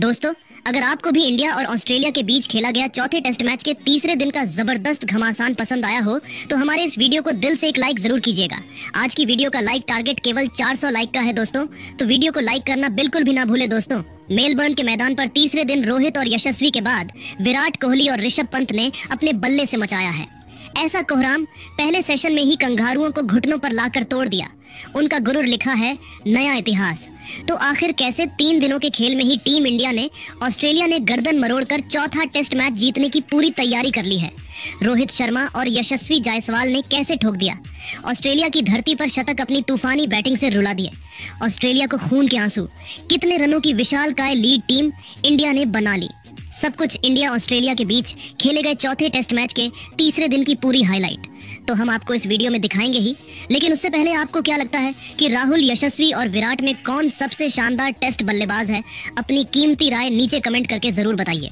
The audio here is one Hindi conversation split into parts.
दोस्तों, अगर आपको भी इंडिया और ऑस्ट्रेलिया के बीच खेला गया चौथे टेस्ट मैच के तीसरे दिन का जबरदस्त घमासान पसंद आया हो तो हमारे इस वीडियो को दिल से एक लाइक जरूर कीजिएगा। आज की वीडियो का लाइक टारगेट केवल 400 लाइक का है दोस्तों, तो वीडियो को लाइक करना बिल्कुल भी ना भूले दोस्तों। मेलबर्न के मैदान पर तीसरे दिन रोहित और यशस्वी के बाद विराट कोहली और ऋषभ पंत ने अपने बल्ले से मचाया है। ऐसा कोहराम पहले सेशन में ही कंगारुओं को घुटनों पर लाकर तोड़ दिया। उनका गुरूर लिखा है नया इतिहास। तो आखिर कैसे 3 दिनों के खेल में ही टीम इंडिया ने ऑस्ट्रेलिया ने गर्दन मरोड़कर चौथा टेस्ट मैच जीतने की पूरी तैयारी कर ली है। रोहित शर्मा और यशस्वी जायसवाल ने कैसे ठोक दिया। ऑस्ट्रेलिया की धरती पर शतक अपनी तूफानी बैटिंग से रुला दिए। ऑस्ट्रेलिया को खून के आंसू, कितने रनों की विशालकाय लीड टीम इंडिया ने बना ली। सब कुछ इंडिया ऑस्ट्रेलिया के बीच खेले गए चौथे टेस्ट मैच के तीसरे दिन की पूरी हाईलाइट तो हम आपको इस वीडियो में दिखाएंगे ही। लेकिन उससे पहले आपको क्या लगता है कि राहुल, यशस्वी और विराट में कौन सबसे शानदार टेस्ट बल्लेबाज है? अपनी कीमती राय नीचे कमेंट करके जरूर बताइए।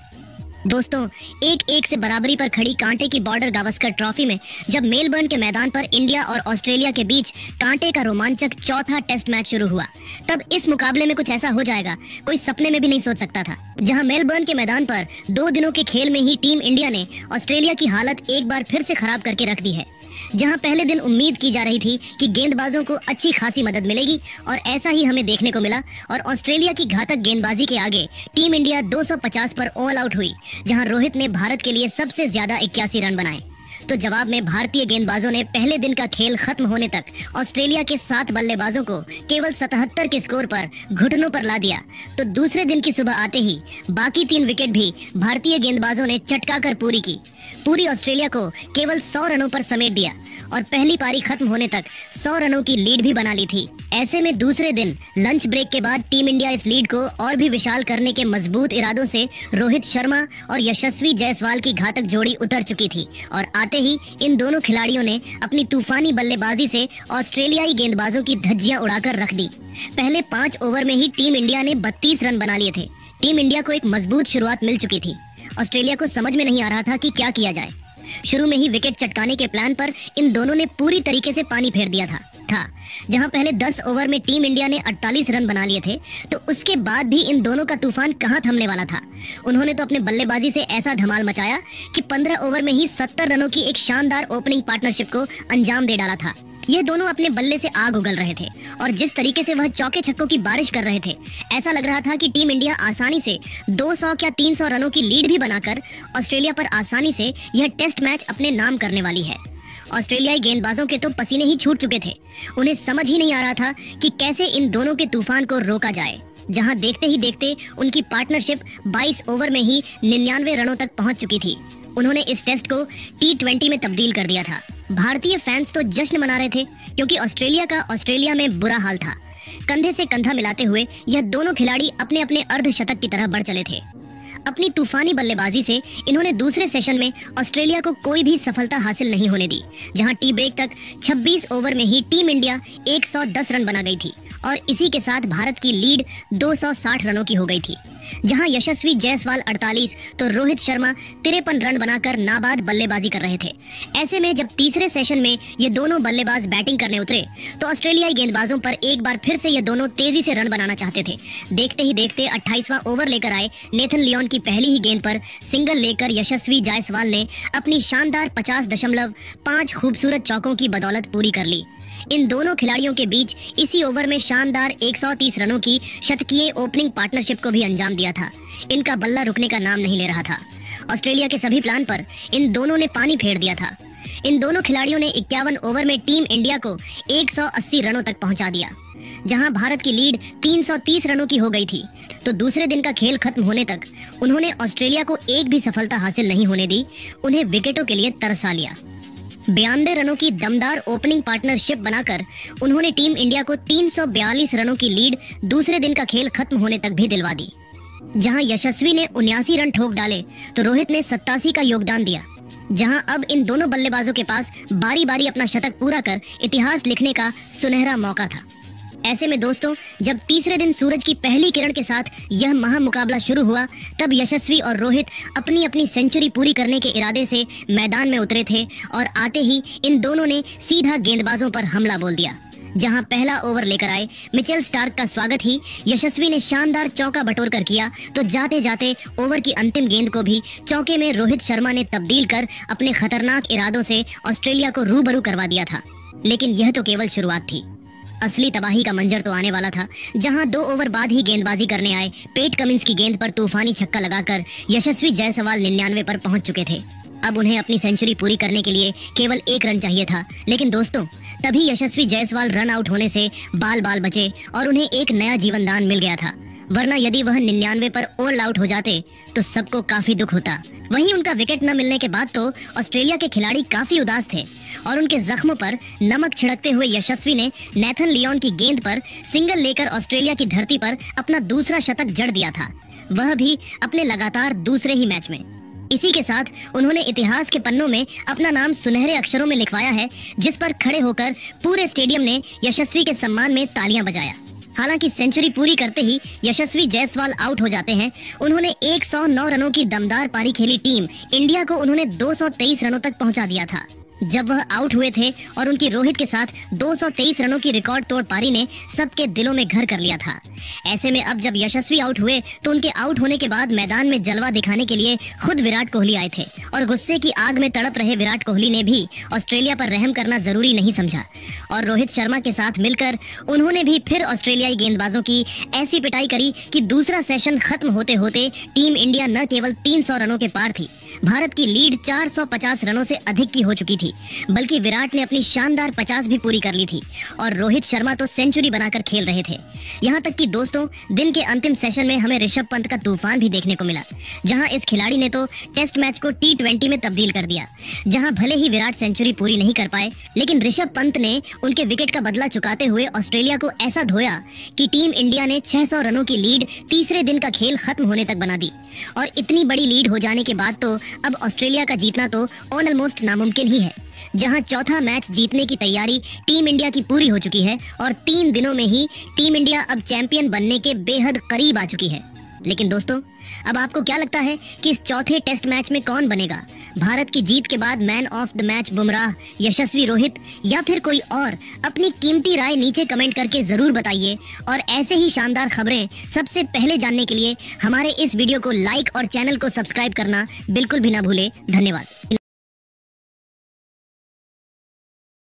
दोस्तों, 1-1 से बराबरी पर खड़ी कांटे की बॉर्डर गावस्कर ट्रॉफी में जब मेलबर्न के मैदान पर इंडिया और ऑस्ट्रेलिया के बीच कांटे का रोमांचक चौथा टेस्ट मैच शुरू हुआ, तब इस मुकाबले में कुछ ऐसा हो जाएगा कोई सपने में भी नहीं सोच सकता था। जहां मेलबर्न के मैदान पर 2 दिनों के खेल में ही टीम इंडिया ने ऑस्ट्रेलिया की हालत एक बार फिर से खराब करके रख दी है। जहां पहले दिन उम्मीद की जा रही थी कि गेंदबाजों को अच्छी खासी मदद मिलेगी और ऐसा ही हमें देखने को मिला और ऑस्ट्रेलिया की घातक गेंदबाजी के आगे टीम इंडिया 250 पर ऑल आउट हुई। जहां रोहित ने भारत के लिए सबसे ज्यादा 81 रन बनाए, तो जवाब में भारतीय गेंदबाजों ने पहले दिन का खेल खत्म होने तक ऑस्ट्रेलिया के 7 बल्लेबाजों को केवल 77 के स्कोर पर घुटनों पर ला दिया। तो दूसरे दिन की सुबह आते ही बाकी 3 विकेट भी भारतीय गेंदबाजों ने चटकाकर पूरी की। पूरी ऑस्ट्रेलिया को केवल 100 रनों पर समेट दिया और पहली पारी खत्म होने तक 100 रनों की लीड भी बना ली थी। ऐसे में दूसरे दिन लंच ब्रेक के बाद टीम इंडिया इस लीड को और भी विशाल करने के मजबूत इरादों से रोहित शर्मा और यशस्वी जायसवाल की घातक जोड़ी उतर चुकी थी और आते ही इन दोनों खिलाड़ियों ने अपनी तूफानी बल्लेबाजी से ऑस्ट्रेलियाई गेंदबाजों की धज्जियां उड़ाकर रख दी। पहले 5 ओवर में ही टीम इंडिया ने 32 रन बना लिए थे। टीम इंडिया को एक मजबूत शुरुआत मिल चुकी थी। ऑस्ट्रेलिया को समझ में नहीं आ रहा था कि क्या किया जाए। शुरू में ही विकेट चटकाने के प्लान पर इन दोनों ने पूरी तरीके से पानी फेर दिया था। जहां पहले 10 ओवर में टीम इंडिया ने 48 रन बना लिए थे, तो उसके बाद भी इन दोनों का तूफान कहां थमने वाला था। उन्होंने तो अपने बल्लेबाजी से ऐसा धमाल मचाया कि 15 ओवर में ही 70 रनों की एक शानदार ओपनिंग पार्टनरशिप को अंजाम दे डाला था। ये दोनों अपने बल्ले से आग उगल रहे थे और जिस तरीके से वह चौके छक्कों की बारिश कर रहे थे, ऐसा लग रहा था कि टीम इंडिया आसानी से 200 या 300 रनों की लीड भी बनाकर ऑस्ट्रेलिया पर आसानी से यह टेस्ट मैच अपने नाम करने वाली है। ऑस्ट्रेलियाई गेंदबाजों के तो पसीने ही छूट चुके थे। उन्हें समझ ही नहीं आ रहा था कि कैसे इन दोनों के तूफान को रोका जाए। जहां देखते ही देखते उनकी पार्टनरशिप 22 ओवर में ही 99 रनों तक पहुंच चुकी थी। उन्होंने इस टेस्ट को T20 में तब्दील कर दिया था। भारतीय फैंस तो जश्न मना रहे थे क्योंकि ऑस्ट्रेलिया का ऑस्ट्रेलिया में बुरा हाल था। कंधे से कंधा मिलाते हुए यह दोनों खिलाड़ी अपने अपने अर्धशतक की तरह बढ़ चले थे। अपनी तूफानी बल्लेबाजी से इन्होंने दूसरे सेशन में ऑस्ट्रेलिया को कोई भी सफलता हासिल नहीं होने दी। जहां टी ब्रेक तक 26 ओवर में ही टीम इंडिया 110 रन बना गई थी और इसी के साथ भारत की लीड 260 रनों की हो गई थी। जहां यशस्वी जायसवाल 48 तो रोहित शर्मा 53 रन बनाकर नाबाद बल्लेबाजी कर रहे थे। ऐसे में जब तीसरे सेशन में ये दोनों बल्लेबाज बैटिंग करने उतरे तो ऑस्ट्रेलियाई गेंदबाजों पर एक बार फिर से ये दोनों तेजी से रन बनाना चाहते थे। देखते ही देखते 28वां ओवर लेकर आए नेथन लियोन की पहली ही गेंद पर सिंगल लेकर यशस्वी जायसवाल ने अपनी शानदार 50.5 खूबसूरत चौकों की बदौलत पूरी कर ली। इन दोनों खिलाड़ियों के बीच इसी ओवर में शानदार 130 रनों की शतकीय ओपनिंग पार्टनरशिप को भी अंजाम दिया था। इनका बल्ला रुकने का नाम नहीं ले रहा था। ऑस्ट्रेलिया के सभी प्लान पर इन दोनों ने पानी फेर दिया था। इन दोनों खिलाड़ियों ने 51 ओवर में टीम इंडिया को 180 रनों तक पहुंचा दिया। जहां भारत की लीड 330 रनों की हो गई थी, तो दूसरे दिन का खेल खत्म होने तक उन्होंने ऑस्ट्रेलिया को एक भी सफलता हासिल नहीं होने दी। उन्हें विकेटों के लिए तरसा लिया। 92 रनों की दमदार ओपनिंग पार्टनरशिप बनाकर उन्होंने टीम इंडिया को 342 रनों की लीड दूसरे दिन का खेल खत्म होने तक भी दिलवा दी। जहां यशस्वी ने 79 रन ठोक डाले तो रोहित ने 87 का योगदान दिया। जहां अब इन दोनों बल्लेबाजों के पास बारी बारी अपना शतक पूरा कर इतिहास लिखने का सुनहरा मौका था। ऐसे में दोस्तों, जब तीसरे दिन सूरज की पहली किरण के साथ यह महामुकाबला शुरू हुआ, तब यशस्वी और रोहित अपनी अपनी सेंचुरी पूरी करने के इरादे से मैदान में उतरे थे और आते ही इन दोनों ने सीधा गेंदबाजों पर हमला बोल दिया। जहां पहला ओवर लेकर आए मिचेल स्टार्क का स्वागत ही यशस्वी ने शानदार चौका बटोर कर किया, तो जाते जाते ओवर की अंतिम गेंद को भी चौके में रोहित शर्मा ने तब्दील कर अपने खतरनाक इरादों से ऑस्ट्रेलिया को रूबरू करवा दिया था। लेकिन यह तो केवल शुरुआत थी। असली तबाही का मंजर तो आने वाला था, जहां 2 ओवर बाद ही गेंदबाजी करने आए पेट कमिंस की गेंद पर तूफानी छक्का लगाकर यशस्वी जायसवाल 99 पर पहुंच चुके थे। अब उन्हें अपनी सेंचुरी पूरी करने के लिए केवल 1 रन चाहिए था। लेकिन दोस्तों, तभी यशस्वी जायसवाल रन आउट होने से बाल बाल बचे और उन्हें एक नया जीवन दान मिल गया था। वरना यदि वह 99 पर ऑल आउट हो जाते तो सबको काफी दुख होता। वहीं उनका विकेट न मिलने के बाद तो ऑस्ट्रेलिया के खिलाड़ी काफी उदास थे और उनके जख्मों पर नमक छिड़कते हुए यशस्वी ने नेथन लियोन की गेंद पर सिंगल लेकर ऑस्ट्रेलिया की धरती पर अपना दूसरा शतक जड़ दिया था, वह भी अपने लगातार दूसरे ही मैच में। इसी के साथ उन्होंने इतिहास के पन्नों में अपना नाम सुनहरे अक्षरों में लिखवाया है, जिस पर खड़े होकर पूरे स्टेडियम ने यशस्वी के सम्मान में तालियां बजाया। हालांकि सेंचुरी पूरी करते ही यशस्वी जायसवाल आउट हो जाते हैं। उन्होंने 109 रनों की दमदार पारी खेली टीम इंडिया को उन्होंने 223 रनों तक पहुंचा दिया था। जब वह आउट हुए थे और उनकी रोहित के साथ 223 रनों की रिकॉर्ड तोड़ पारी ने सबके दिलों में घर कर लिया था। ऐसे में अब जब यशस्वी आउट हुए तो उनके आउट होने के बाद मैदान में जलवा दिखाने के लिए खुद विराट कोहली आए थे और गुस्से की आग में तड़प रहे विराट कोहली ने भी ऑस्ट्रेलिया पर रहम करना जरूरी नहीं समझा और रोहित शर्मा के साथ मिलकर उन्होंने भी फिर ऑस्ट्रेलियाई गेंदबाजों की ऐसी पिटाई करी कि दूसरा सेशन खत्म होते होते टीम इंडिया न केवल 300 रनों के पार थी, भारत की लीड 450 रनों से अधिक की हो चुकी थी, बल्कि विराट ने अपनी शानदार 50 भी पूरी कर ली थी और रोहित शर्मा तो सेंचुरी बनाकर खेल रहे थे। यहाँ तक कि दोस्तों, दिन के अंतिम सेशन में हमें ऋषभ पंत का तूफान भी देखने को मिला, जहाँ इस खिलाड़ी ने तो टेस्ट मैच को T20 में तब्दील कर दिया। जहाँ भले ही विराट सेंचुरी पूरी नहीं कर पाए, लेकिन ऋषभ पंत ने उनके विकेट का बदला चुकाते हुए ऑस्ट्रेलिया को ऐसा धोया कि टीम इंडिया ने 600 रनों की लीड तीसरे दिन का खेल खत्म होने तक बना दी। और इतनी बड़ी लीड हो जाने के बाद तो अब ऑस्ट्रेलिया का जीतना तो ऑलमोस्ट नामुमकिन ही है, जहां चौथा मैच जीतने की तैयारी टीम इंडिया की पूरी हो चुकी है और 3 दिनों में ही टीम इंडिया अब चैंपियन बनने के बेहद करीब आ चुकी है। लेकिन दोस्तों, अब आपको क्या लगता है कि इस चौथे टेस्ट मैच में कौन बनेगा? भारत की जीत के बाद man of the match Bumrah, Yashasvi, Rohit या फिर कोई और? अपनी कीमती राय नीचे कमेंट करके जरूर बताइए और ऐसे ही शानदार खबरें सबसे पहले जानने के लिए हमारे इस वीडियो को लाइक और चैनल को सब्सक्राइब करना बिल्कुल भी ना भूले। धन्यवाद।